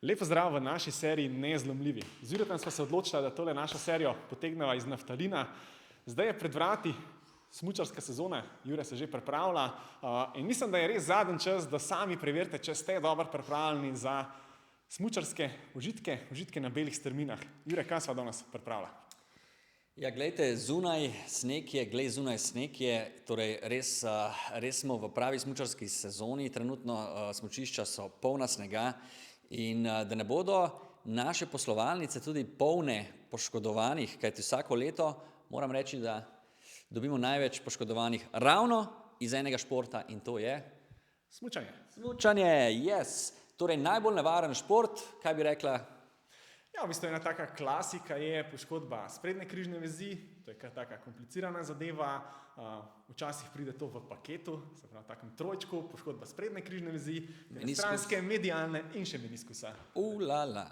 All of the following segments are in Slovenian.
Lepo zdrav v naši seriji Nezlomljivi. Z Juretom smo se odločili, da tole našo serijo potegneva iz naftalina. Zdaj je pred vrati smučarska sezona, Jure se že pripravlja in mislim, da je res zadnji čas, da sami preverite, če ste dobro pripravljeni za smučarske užitke na belih strminah. Jure, kaj sva danes pripravila? Ja, glejte, zunaj sneg je, torej res smo v pravi smučarski sezoni, trenutno smučišča so polna snega in da ne bodo naše poslovalnice tudi polne poškodovanih, kajti vsako leto moram reči, da dobimo največ poškodovanih ravno iz enega športa in to je Smučanje. Smučanje, yes! Torej najbolj nevaren šport, kaj bi rekla? Ja, v bistvu ena taka klasika je poškodba sprednje križne vezi, to je kar taka komplicirana zadeva, včasih pride to v paketu, se pravi takem trojčku, poškodba sprednje križne vezi, stranske, medialne in še meniskusa. Ulala.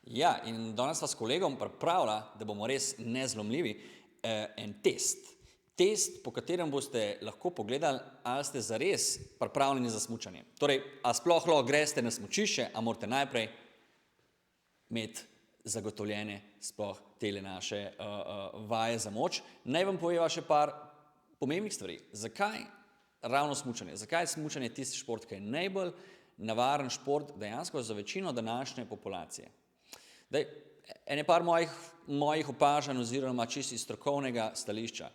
Ja, in danes sva s kolegom pripravila, da bomo res nezlomljivi, en test. Test, po katerem boste lahko pogledali, ali ste zares pripravljeni za smučanje. Torej, a sploh lahko greste na smučišče, a morate najprej imeti zagotovljene sploh tele naše vaje za moč. Naj vam poveva še par pomembnih stvari. Zakaj ravno smučanje? Zakaj je smučanje tisti šport, ki je najbolj nevaren šport dejansko za večino današnje populacije? Daj, ene par mojih opažanj oziroma čisto iz strokovnega stališča.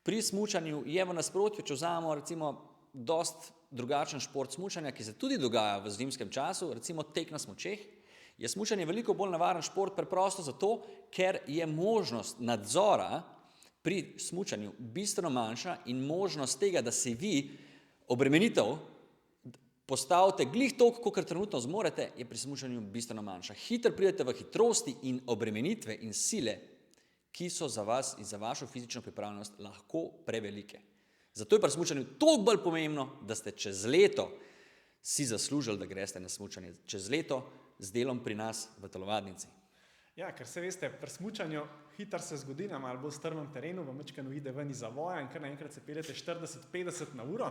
Pri smučanju je v nasprotju, če vzamemo recimo dost drugačen šport smučanja, ki se tudi dogaja v zimskem času, recimo tek na smučeh, je smučanje veliko bolj nevaren šport preprosto zato, ker je možnost nadzora pri smučanju bistveno manjša in možnost tega, da si vi obremenitev postavite glih toliko, kolikor trenutno zmorete, je pri smučanju bistveno manjša. Hitro pridete v hitrosti in obremenitve in sile, ki so za vas in za vašo fizično pripravljenost lahko prevelike. Zato je pri smučanju toliko bolj pomembno, da ste čez leto si zaslužili, da greste na smučanje. Čez leto z delom pri nas v telovadnici. Ja, ker se veste, pri smučanju hitro se zgodi na malo bolj strmem terenu, v majčkeno ide ven iz zavoja in kar naenkrat se peljete 40-50 na uro.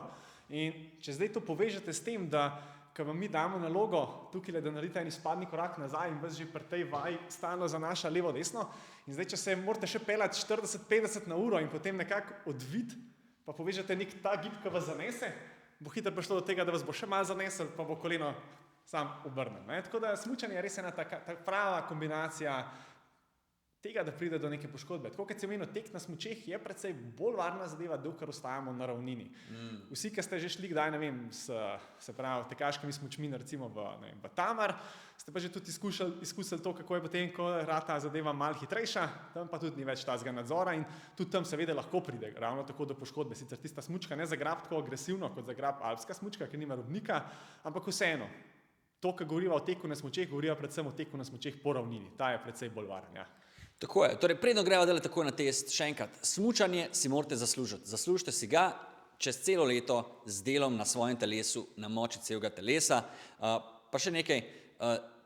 In če zdaj to povežete s tem, da ko vam mi damo nalogo tukaj, da naredite en izpadni korak nazaj in vas že pri tej vaji stalno zanaša levo-desno, in zdaj, če se morate še peljati 40-50 na uro in potem nekako odvit, pa povežete nek ta gib, ki vas zanese, bo hitro prišlo do tega, da vas bo še malo zanesel, pa bo koleno sam obrnil. Tako da smučanje je res ena taka prava kombinacija tega, da pride do neke poškodbe. Tako kot si omenil, tek na smučeh je precej bolj varna zadeva, dokler ostajamo na ravnini. Vsi, ki ste že šli kdaj, ne vem, se pravi, tekaškimi smučmi, recimo v Tamar, ste pa že tudi izkusili to, kako je potem, ko rata zadeva malo hitrejša, tam pa tudi ni več tazga nadzora in tudi tam seveda lahko pride ravno tako do poškodbe. Sicer tista smučka ne zagrab tako agresivno, kot zagrab alpska smučka, ker nima robnika, ampak vseeno. To, kar govoriva o teku na smučeh, govoriva predvsem o teku na smučeh po ravnini. Ta je precej bolj varen, ja. Tako je. Torej, predno greva delati takoj na test. Še enkrat, smučanje si morate zaslužiti. Zaslužite si ga čez celo leto z delom na svojem telesu, na moči celega telesa. Pa še nekaj,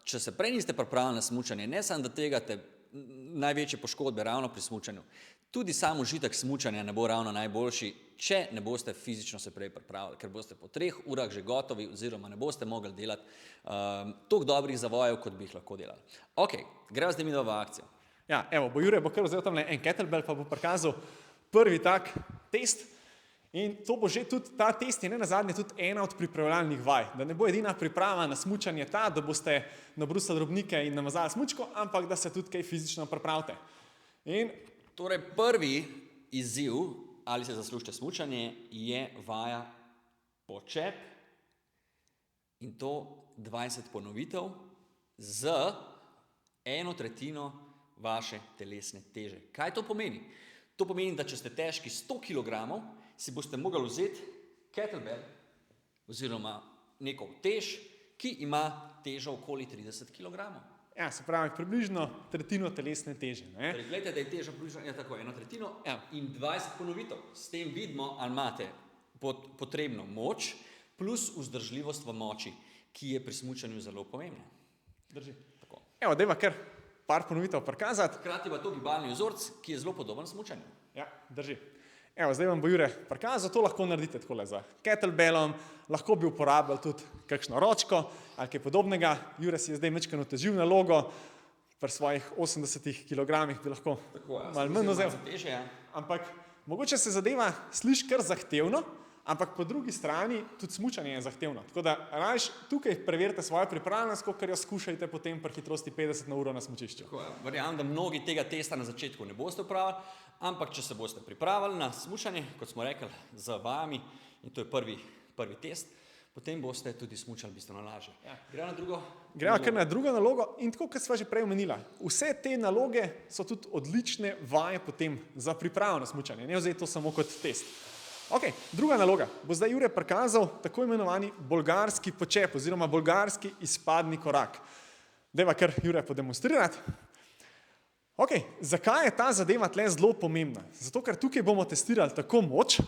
če se prej niste pripravljeni na smučanje, ne samo da tegate največje poškodbe ravno pri smučanju, tudi sam užitek smučanja ne bo ravno najboljši, če ne boste fizično se prej pripravili, ker boste po 3 urah že gotovi oziroma ne boste mogli delati toliko dobrih zavojev, kot bi jih lahko delali. Ok, greva zdaj mi v akcijo. Ja, evo, Jure bo kar vzel tamle en kettlebell, pa bo prikazal prvi tak test. In to bo že tudi, ta test je ne nazadnje tudi ena od pripravljalnih vaj. Da ne bo edina priprava na smučanje ta, da boste nabrusili robnike in namazali smučko, ampak da se tudi kaj fizično pripravite. In torej prvi izziv, ali se zaslužite smučanje, je vaja počep in to 20 ponovitev z 1/3 vaše telesne teže. Kaj to pomeni? To pomeni, da če ste težki 100 kg, si boste mogli vzeti kettlebell oziroma neko tež, ki ima težo okoli 30 kg. ja, se pravi, približno tretjino telesne teže. Torej, gledajte, da je teža približno tako, 1/3 in 20 ponovitev. S tem vidimo, ali imate potrebno moč plus vzdržljivost v moči, ki je pri smučanju zelo pomembna. Drži. Tako. Evo, dajva kar par ponovitev prikazati. Hkrati pa to gibalni vzorc, ki je zelo podoben smučanju. Ja, drži. Evo, zdaj vam bo Jure prikazal, to lahko naredite takole za kettlebellom, lahko bi uporabljali tudi kakšno ročko ali kaj podobnega. Jure si je zdaj majčkeno otežil nalogo, pri svojih 80 kg bi lahko malo manj vzel. Ampak mogoče se zadeva sliši kar zahtevno, ampak po drugi strani tudi smučanje je zahtevno. Tako da rajš tukaj preverite svojo pripravljenost, kakor jo skušajte potem pri hitrosti 50 na uro na smučišču. Verjamem, da mnogi tega testa na začetku ne boste upravili, ampak če se boste pripravili na smučanje, kot smo rekli, z vajami, in to je prvi test, potem boste tudi smučali bistveno lažje. Gremo kar na drugo nalogo in tako, kot sva že prej omenila, vse te naloge so tudi odlične vaje potem za pripravo na smučanje, ne vzeti to samo kot test. Ok, druga naloga. Bo zdaj Jure prikazal tako imenovani bolgarski počep oziroma bolgarski izpadni korak. Dajva kar Jure podemonstrirati. Ok, zakaj je ta zadeva tle zelo pomembna? Zato, ker tukaj bomo testirali tako moč,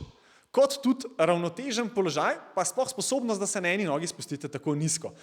kot tudi ravnotežen položaj, pa sploh sposobnost, da se na eni nogi spustite tako nizko.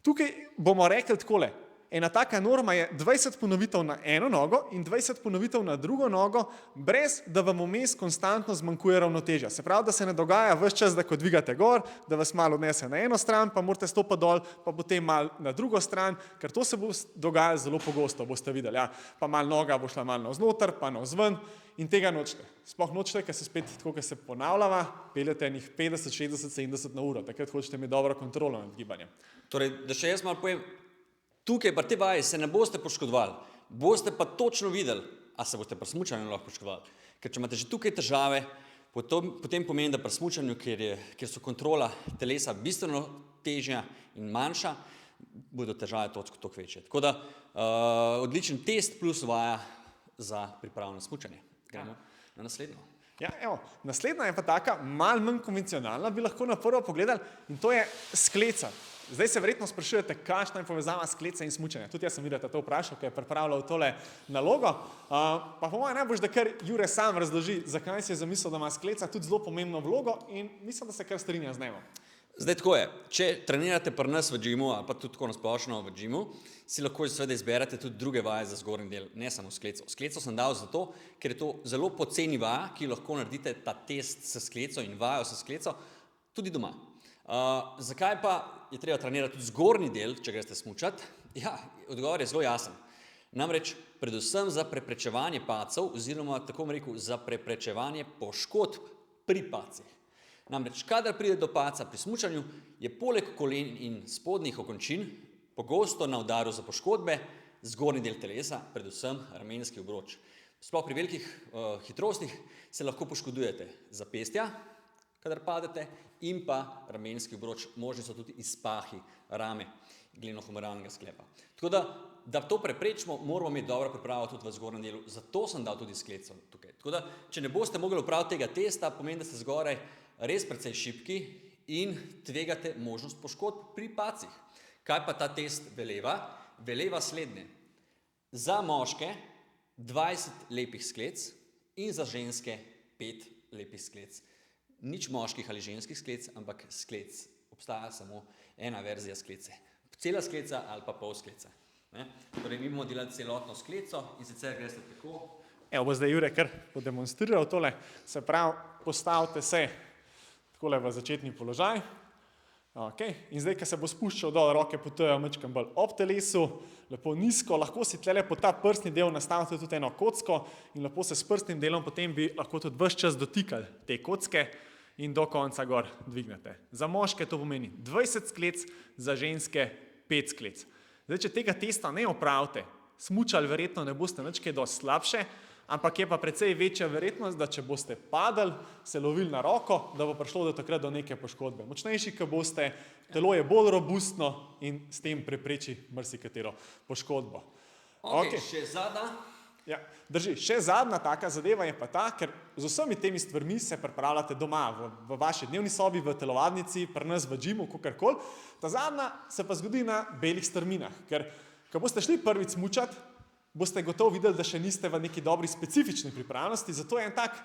Tukaj bomo rekli takole, ena taka norma je 20 ponovitev na eno nogo in 20 ponovitev na drugo nogo, brez da vam vmes konstantno zmanjkuje ravnotežja. Se pravi, da se ne dogaja ves čas, da ko dvigate gor, da vas malo odnese na eno stran, pa morate stopiti dol, pa potem malo na drugo stran, ker to se bo dogajalo zelo pogosto, boste videli. Ja. Pa malo noga bo šla malo navznoter, pa navzven in tega nočete. Sploh nočete, ker se spet, tako kot se ponavljava, peljete enih 50, 60, 70 na uro, takrat hočete imeti dobro kontrolo nad gibanjem. Torej, da še jaz malo povem, tukaj pri tej vaji se ne boste poškodovali, boste pa točno videli, a se boste pri smučanju lahko poškodovali. Ker če imate že tukaj težave, potem pomeni, da pri smučanju, kjer so kontrola telesa bistveno težja in manjša, bodo težave toliko večje. Tako da odličen test plus vaja za pripravo na smučanje. Gremo na naslednjo. Ja, evo, naslednja je pa taka malo manj konvencionalna, bi lahko na prvo pogledali, in to je skleca. Zdaj se verjetno sprašujete, kakšna je povezava skleca in smučanja. Tudi jaz sem videl, da to vprašal, ker je pripravljal tole nalogo. Pa po mojem najbolj, da kar Jure sam razloži, zakaj si je zamislil, da ima skleca tudi zelo pomembno vlogo in mislim, da se kar strinja z njim. Zdaj tako je, če trenirate pri nas v džimu, ali pa tudi tako nasplošno v džimu, si lahko seveda izberete tudi druge vaje za zgornji del, ne samo skleco. Skleco sem dal zato, ker je to zelo poceni vaja, ki lahko naredite ta test s skleco in vajo s skleco tudi doma. Zakaj pa je treba trenirati tudi zgornji del, če greste smučati? Ja, odgovor je zelo jasen. Namreč predvsem za preprečevanje padcev oziroma, tako bom rekel, za preprečevanje poškodb pri padcih. Namreč, kadar pride do padca pri smučanju, je poleg kolen in spodnjih okončin pogosto na udaru za poškodbe zgornji del telesa, predvsem ramenski obroč. Sploh pri velikih hitrostih se lahko poškodujete zapestja, kadar padete, in pa ramenski obroč, možni so tudi izpahi rame, glenohumeralnega sklepa. Tako da to preprečimo, moramo imeti dobro pripravo tudi v zgornjem delu, zato sem dal tudi skleco tukaj. Tako da, če ne boste mogli opraviti tega testa, pomeni, da ste zgoraj res precej šibki in tvegate možnost poškodb pri padcih. Kaj pa ta test veleva? Veleva slednje. Za moške 20 lepih sklec in za ženske 5 lepih sklec. Nič moških ali ženskih sklec, ampak sklec. Obstaja samo ena verzija sklece. Cela skleca ali pa pol skleca. Torej, mi bomo delali celotno skleco in sicer greste tako. Evo, bo zdaj Jure kar podemonstriral tole. Se pravi, postavite se takole v začetni položaj. Okay. In zdaj, ko se bo spuščal dol, roke potujejo majčkeno bolj ob telesu, lepo nizko, lahko si tlele po ta prstni del nastavite tudi eno kocko in lepo se s prstnim delom potem bi lahko tudi ves čas dotikali te kocke in do konca gor dvignete. Za moške to pomeni 20 sklec, za ženske 5 sklec. Zdaj, če tega testa ne opravite, smučali verjetno ne boste nič kaj dosti slabše, ampak je pa precej večja verjetnost, da če boste padali, se lovili na roko, da bo prišlo do takrat do neke poškodbe. Močnejši, ko boste, telo je bolj robustno in s tem prepreči marsikatero poškodbo. Ok, še zadnja. Ja, drži. Še zadnja taka zadeva je pa ta, ker z vsemi temi stvarmi se pripravljate doma, v vaši dnevni sobi, v telovadnici, pri nas v džimu, kakorkoli. Ta zadnja se pa zgodi na belih strminah, ker ko boste šli prvič smučati, boste gotovo videli, da še niste v neki dobri specifični pripravnosti, zato je en tak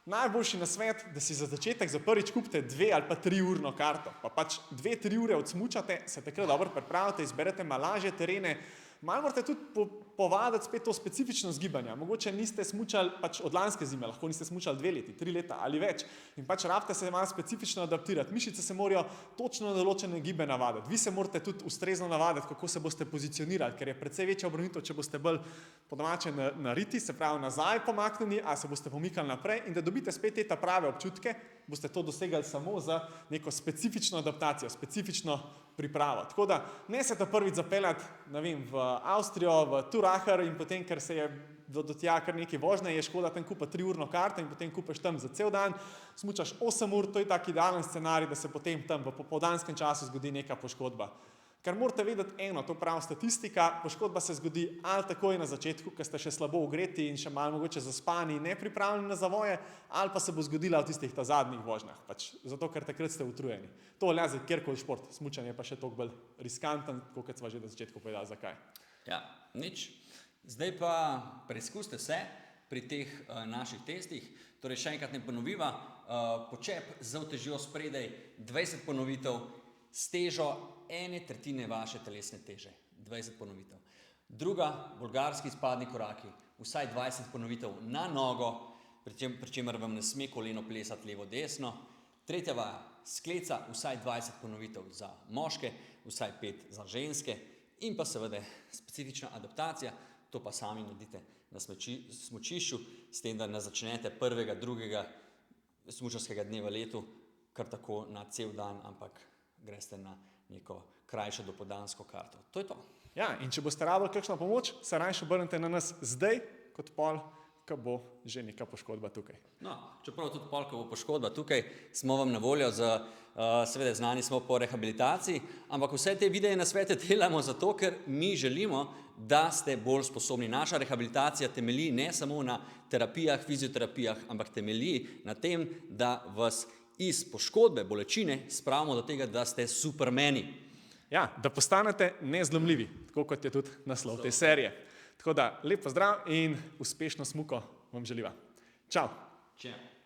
najboljši nasvet, da si za začetek za prvič kupite 2 ali pa 3 urno karto, pa pač 2-3 ure odsmučate, se takrat dobro pripravite, izberete malo lažje terene, Malo morate tudi povaditi spet to specifično zgibanje. Mogoče niste smučali pač od lanske zime, lahko niste smučali 2 leti, 3 leta ali več. In pač rabite se malo specifično adaptirati. Mišice se morajo točno na določene gibe navaditi. Vi se morate tudi ustrezno navaditi, kako se boste pozicionirali, ker je precej večja obremenitev, če boste bolj po domače nariti, se pravi nazaj pomaknjeni, a se boste pomikali naprej in da dobite spet te prave občutke, boste to dosegali samo za neko specifično adaptacijo, specifično pripravo. Tako da ne se ta prvič zapeljati, ne vem, v Avstrijo, v Turacher in potem, ker se je do tja kar nekaj vožnje, je škoda tam kupiti 3-urno karto in potem kupiš tam za cel dan, smučaš 8 ur, to je tak idealen scenarij, da se potem tam v popoldanskem času zgodi neka poškodba. Ker morate vedeti eno, to pravi statistika, poškodba se zgodi ali takoj na začetku, ker ste še slabo ugreti in še malo mogoče zaspani in nepripravljeni na zavoje, ali pa se bo zgodila v tistih ta zadnjih vožnjah, pač zato, ker takrat ste utrujeni. To velja za kjerkoli šport, smučanje pa še toliko bolj riskanten, kot sva že na začetku povedala, zakaj. Ja, nič. Zdaj pa preizkusite se pri teh naših testih. Torej še enkrat ne ponoviva, počep z utežjo spredaj 20 ponovitev s težo 1/3 vaše telesne teže, 20 ponovitev. Druga, bolgarski izpadni koraki, vsaj 20 ponovitev na nogo, pri čemer vam ne sme koleno plesati levo-desno. Tretja vaja, skleca, vsaj 20 ponovitev za moške, vsaj 5 za ženske in pa seveda specifična adaptacija, to pa sami naredite na smučišču, s tem, da ne začnete prvega, drugega smučarskega dne v letu, kar tako na cel dan, ampak greste na neko krajšo dopoldansko karto. To je to. Ja, in če boste rabili kakšno pomoč, se raje obrnite na nas zdaj, kot pol, ko bo že neka poškodba tukaj. No, čeprav tudi pol, ko bo poškodba tukaj, smo vam na voljo, seveda znani smo po rehabilitaciji, ampak vse te videe nasvete delamo zato, ker mi želimo, da ste bolj sposobni. Naša rehabilitacija temelji ne samo na terapijah, fizioterapijah, ampak temelji na tem, da vas iz poškodbe, bolečine spravimo do tega, da ste supermeni. Ja, da postanete nezlomljivi, tako kot je tudi naslov te serije. Tako da lep pozdrav in uspešno smuko vam želiva. Čau! Čau!